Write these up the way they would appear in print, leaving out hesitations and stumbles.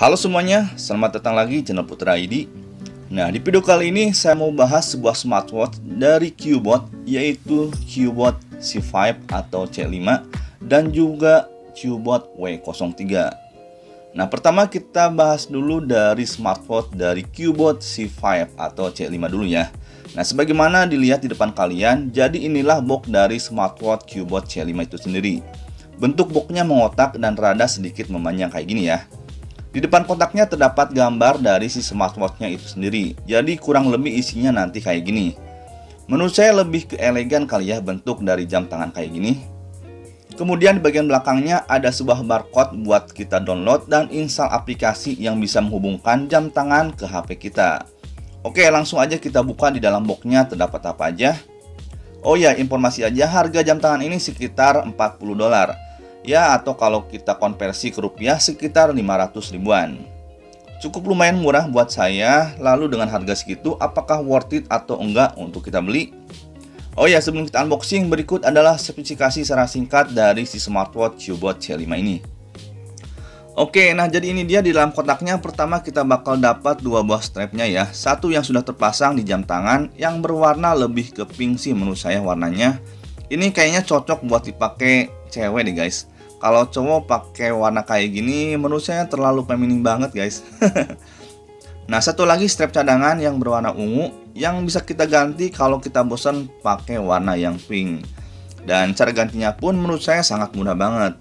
Halo semuanya, selamat datang lagi di channel Putra ID. Nah, di video kali ini saya mau bahas sebuah smartwatch dari Cubot, yaitu Cubot C5 atau C5 dan juga Cubot W03. Nah, pertama kita bahas dulu dari smartwatch dari Cubot C5 atau C5 dulu ya. Nah, sebagaimana dilihat di depan kalian, jadi inilah box dari smartwatch Cubot C5 itu sendiri. Bentuk boxnya mengotak dan rada sedikit memanjang kayak gini ya. Di depan kotaknya terdapat gambar dari si smartwatchnya itu sendiri. Jadi kurang lebih isinya nanti kayak gini. Menurut saya lebih ke elegan kali ya bentuk dari jam tangan kayak gini. Kemudian di bagian belakangnya ada sebuah barcode buat kita download dan install aplikasi yang bisa menghubungkan jam tangan ke HP kita. Oke, langsung aja kita buka di dalam boxnya terdapat apa aja. Oh ya, informasi aja, harga jam tangan ini sekitar $40. Ya, atau kalau kita konversi ke rupiah sekitar 500 ribuan. Cukup lumayan murah buat saya. Lalu dengan harga segitu, apakah worth it atau enggak untuk kita beli? Oh ya, sebelum kita unboxing, berikut adalah spesifikasi secara singkat dari si smartwatch Cubot C5 ini. Oke, nah jadi ini dia di dalam kotaknya. Pertama kita bakal dapat dua buah strapnya ya. Satu yang sudah terpasang di jam tangan, yang berwarna lebih ke pink sih menurut saya warnanya. Ini kayaknya cocok buat dipakai cewek deh guys. Kalau cowok pakai warna kayak gini menurut saya terlalu feminin banget guys. Nah, satu lagi strap cadangan yang berwarna ungu yang bisa kita ganti kalau kita bosan pakai warna yang pink. Dan cara gantinya pun menurut saya sangat mudah banget.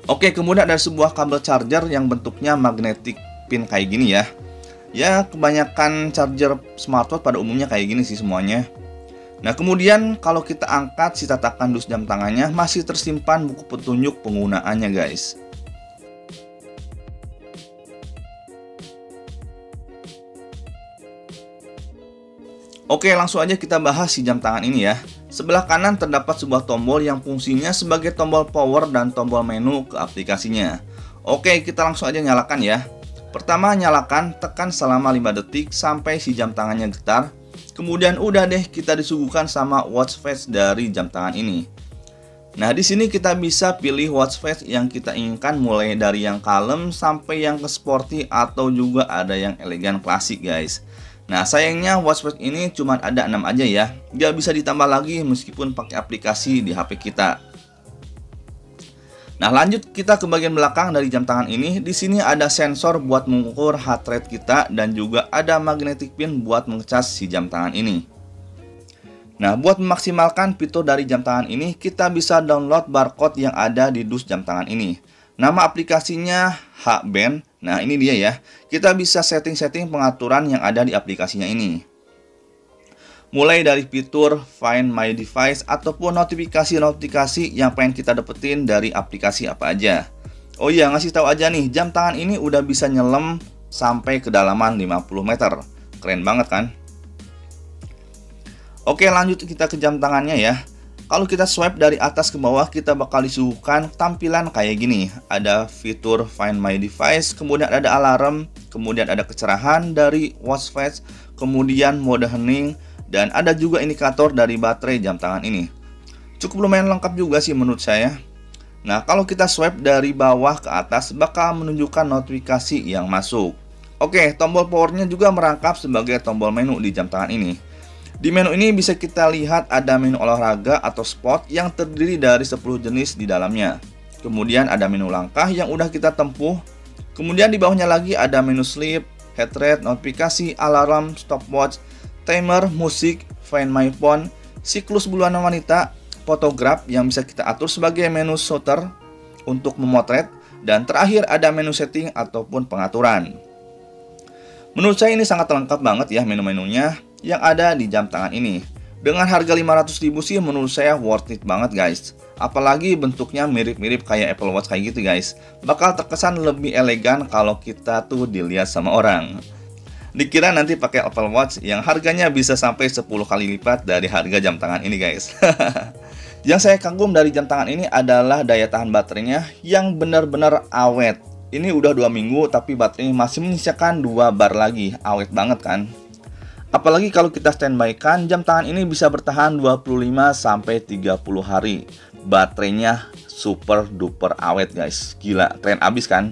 Oke, kemudian ada sebuah kabel charger yang bentuknya magnetic pin kayak gini ya. Ya, kebanyakan charger smartwatch pada umumnya kayak gini sih semuanya. Nah, kemudian kalau kita angkat si tatakan dus jam tangannya masih tersimpan buku petunjuk penggunaannya guys. Oke, langsung aja kita bahas si jam tangan ini ya. Sebelah kanan terdapat sebuah tombol yang fungsinya sebagai tombol power dan tombol menu ke aplikasinya. Oke, kita langsung aja nyalakan ya. Pertama nyalakan, tekan selama 5 detik sampai si jam tangannya getar. Kemudian udah deh kita disuguhkan sama watch face dari jam tangan ini. Nah, di sini kita bisa pilih watch face yang kita inginkan, mulai dari yang kalem sampai yang ke sporty atau juga ada yang elegan klasik guys. Nah, sayangnya watch face ini cuma ada 6 aja ya. Gak bisa ditambah lagi meskipun pakai aplikasi di HP kita. Nah, lanjut kita ke bagian belakang dari jam tangan ini. Di sini ada sensor buat mengukur heart rate kita dan juga ada magnetic pin buat mengecas si jam tangan ini. Nah, buat memaksimalkan fitur dari jam tangan ini, kita bisa download barcode yang ada di dus jam tangan ini. Nama aplikasinya HBand. Nah, ini dia ya. Kita bisa setting-setting pengaturan yang ada di aplikasinya ini. Mulai dari fitur Find My Device ataupun notifikasi-notifikasi yang pengen kita dapetin dari aplikasi apa aja. Oh iya, ngasih tahu aja nih, jam tangan ini udah bisa nyelam sampai kedalaman 50 meter. Keren banget kan? Oke, lanjut kita ke jam tangannya ya. Kalau kita swipe dari atas ke bawah, kita bakal disuguhkan tampilan kayak gini. Ada fitur Find My Device, kemudian ada alarm, kemudian ada kecerahan dari watch face, kemudian mode hening, dan ada juga indikator dari baterai jam tangan ini. Cukup lumayan lengkap juga sih menurut saya. Nah, kalau kita swipe dari bawah ke atas bakal menunjukkan notifikasi yang masuk. Oke, tombol powernya juga merangkap sebagai tombol menu di jam tangan ini. Di menu ini bisa kita lihat ada menu olahraga atau sport yang terdiri dari 10 jenis di dalamnya. Kemudian ada menu langkah yang udah kita tempuh. Kemudian di bawahnya lagi ada menu sleep, heart rate, notifikasi, alarm, stopwatch, timer, musik, Find My Phone, siklus bulanan wanita, fotograf yang bisa kita atur sebagai menu shutter untuk memotret, dan terakhir ada menu setting ataupun pengaturan. Menurut saya ini sangat lengkap banget ya menu-menunya yang ada di jam tangan ini. Dengan harga 500 ribu sih menurut saya worth it banget guys. Apalagi bentuknya mirip-mirip kayak Apple Watch kayak gitu guys. Bakal terkesan lebih elegan kalau kita tuh dilihat sama orang. Dikira nanti pakai Apple Watch yang harganya bisa sampai 10 kali lipat dari harga jam tangan ini guys. Yang saya kagum dari jam tangan ini adalah daya tahan baterainya yang benar-benar awet. Ini udah 2 minggu tapi baterainya masih menyisakan 2 bar lagi. Awet banget kan? Apalagi kalau kita standby kan, jam tangan ini bisa bertahan 25-30 hari. Baterainya super duper awet guys. Gila, keren abis kan?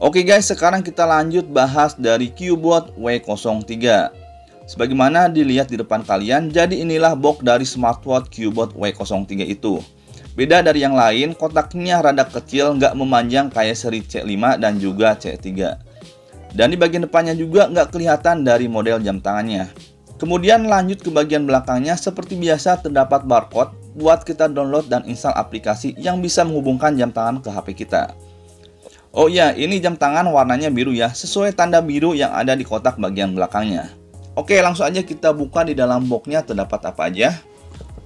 Oke guys, sekarang kita lanjut bahas dari Cubot W03. Sebagaimana dilihat di depan kalian, jadi inilah box dari smartwatch Cubot W03 itu. Beda dari yang lain, kotaknya rada kecil, nggak memanjang kayak seri C5 dan juga C3. Dan di bagian depannya juga nggak kelihatan dari model jam tangannya. Kemudian lanjut ke bagian belakangnya, seperti biasa terdapat barcode buat kita download dan install aplikasi yang bisa menghubungkan jam tangan ke HP kita. Oh ya, ini jam tangan warnanya biru ya, sesuai tanda biru yang ada di kotak bagian belakangnya. Oke, langsung aja kita buka di dalam boxnya terdapat apa aja.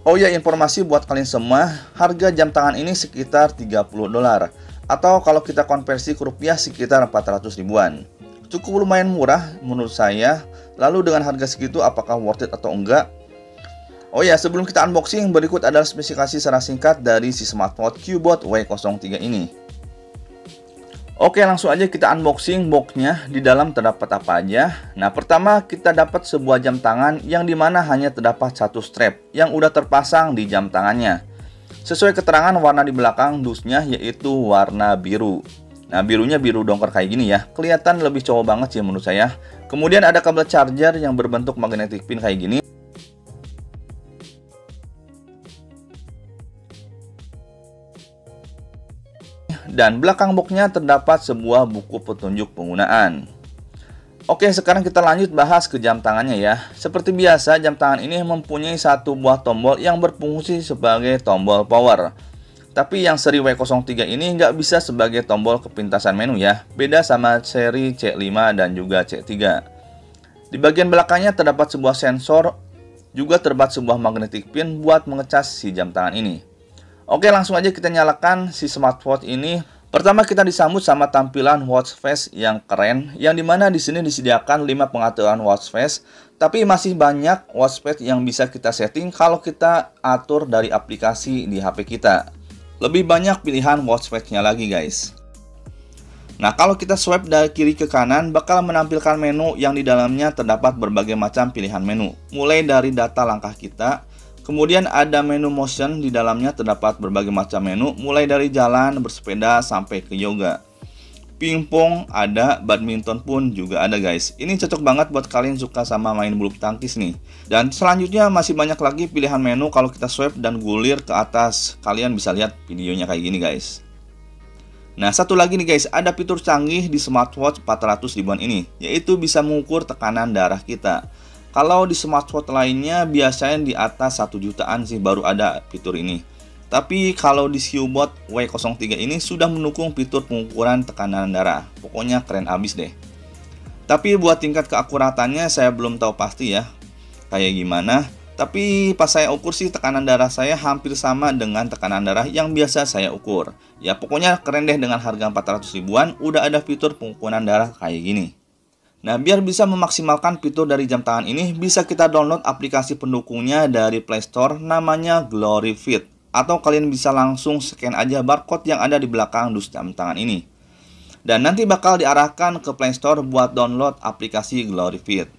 Oh ya, informasi buat kalian semua, harga jam tangan ini sekitar 30 dolar. Atau kalau kita konversi ke rupiah sekitar 400 ribuan. Cukup lumayan murah menurut saya. Lalu dengan harga segitu apakah worth it atau enggak? Oh ya, sebelum kita unboxing, berikut adalah spesifikasi secara singkat dari si smartwatch Cubot W03 ini. Oke, langsung aja kita unboxing boxnya. Di dalam terdapat apa aja. Nah, pertama kita dapat sebuah jam tangan yang dimana hanya terdapat satu strap yang udah terpasang di jam tangannya. Sesuai keterangan warna di belakang dusnya yaitu warna biru. Nah, birunya biru dongker kayak gini ya. Kelihatan lebih cowok banget sih menurut saya. Kemudian ada kabel charger yang berbentuk magnetic pin kayak gini. Dan belakang boxnya terdapat sebuah buku petunjuk penggunaan. Oke, sekarang kita lanjut bahas ke jam tangannya ya. Seperti biasa, jam tangan ini mempunyai satu buah tombol yang berfungsi sebagai tombol power. Tapi yang seri W03 ini nggak bisa sebagai tombol kepintasan menu ya. Beda sama seri C5 dan juga C3. Di bagian belakangnya terdapat sebuah sensor, juga terdapat sebuah magnetic pin buat mengecas si jam tangan ini. Oke, langsung aja kita nyalakan si smartwatch ini. Pertama kita disambut sama tampilan watch face yang keren, yang dimana di sini disediakan 5 pengaturan watch face, tapi masih banyak watch face yang bisa kita setting kalau kita atur dari aplikasi di HP kita. Lebih banyak pilihan watch face-nya lagi guys. Nah, kalau kita swipe dari kiri ke kanan bakal menampilkan menu yang di dalamnya terdapat berbagai macam pilihan menu, mulai dari data langkah kita. Kemudian ada menu motion, di dalamnya terdapat berbagai macam menu, mulai dari jalan, bersepeda, sampai ke yoga. Pingpong ada, badminton pun juga ada guys. Ini cocok banget buat kalian suka sama main bulu tangkis nih. Dan selanjutnya masih banyak lagi pilihan menu kalau kita swipe dan gulir ke atas. Kalian bisa lihat videonya kayak gini guys. Nah, satu lagi nih guys, ada fitur canggih di smartwatch 400 ribuan ini, yaitu bisa mengukur tekanan darah kita. Kalau di smartwatch lainnya biasanya di atas 1 jutaan sih baru ada fitur ini. Tapi kalau di Cubot W03 ini sudah mendukung fitur pengukuran tekanan darah. Pokoknya keren abis deh. Tapi buat tingkat keakuratannya saya belum tahu pasti ya kayak gimana. Tapi pas saya ukur sih tekanan darah saya hampir sama dengan tekanan darah yang biasa saya ukur. Ya pokoknya keren deh, dengan harga 400 ribuan udah ada fitur pengukuran darah kayak gini. Nah, biar bisa memaksimalkan fitur dari jam tangan ini, bisa kita download aplikasi pendukungnya dari Play Store, namanya Glory Fit. Atau kalian bisa langsung scan aja barcode yang ada di belakang dus jam tangan ini. Dan nanti bakal diarahkan ke Play Store buat download aplikasi Glory Fit.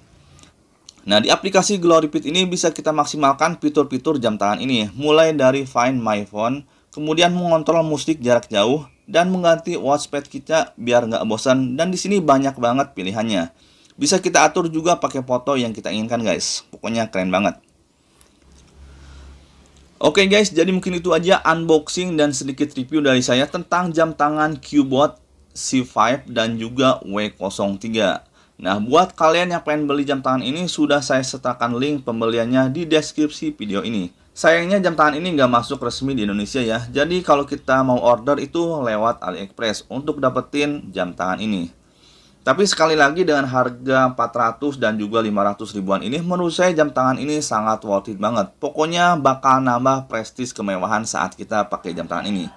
Nah, di aplikasi Glory Fit ini bisa kita maksimalkan fitur-fitur jam tangan ini, mulai dari Find My Phone, kemudian mengontrol musik jarak jauh, dan mengganti watchpad kita biar nggak bosan. Dan di sini banyak banget pilihannya. Bisa kita atur juga pakai foto yang kita inginkan guys. Pokoknya keren banget. Oke guys, jadi mungkin itu aja unboxing dan sedikit review dari saya tentang jam tangan Cubot C5 dan juga W03. Nah, buat kalian yang pengen beli jam tangan ini, sudah saya sertakan link pembeliannya di deskripsi video ini. Sayangnya jam tangan ini nggak masuk resmi di Indonesia ya. Jadi kalau kita mau order itu lewat AliExpress untuk dapetin jam tangan ini. Tapi sekali lagi dengan harga 400 dan juga 500 ribuan ini, menurut saya jam tangan ini sangat worth it banget. Pokoknya bakal nambah prestis kemewahan saat kita pakai jam tangan ini.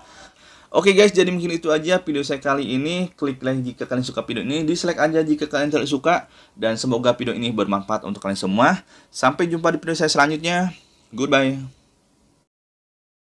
Oke guys, jadi mungkin itu aja video saya kali ini. Klik like jika kalian suka video ini, dislike aja jika kalian tidak suka. Dan semoga video ini bermanfaat untuk kalian semua. Sampai jumpa di video saya selanjutnya. Goodbye.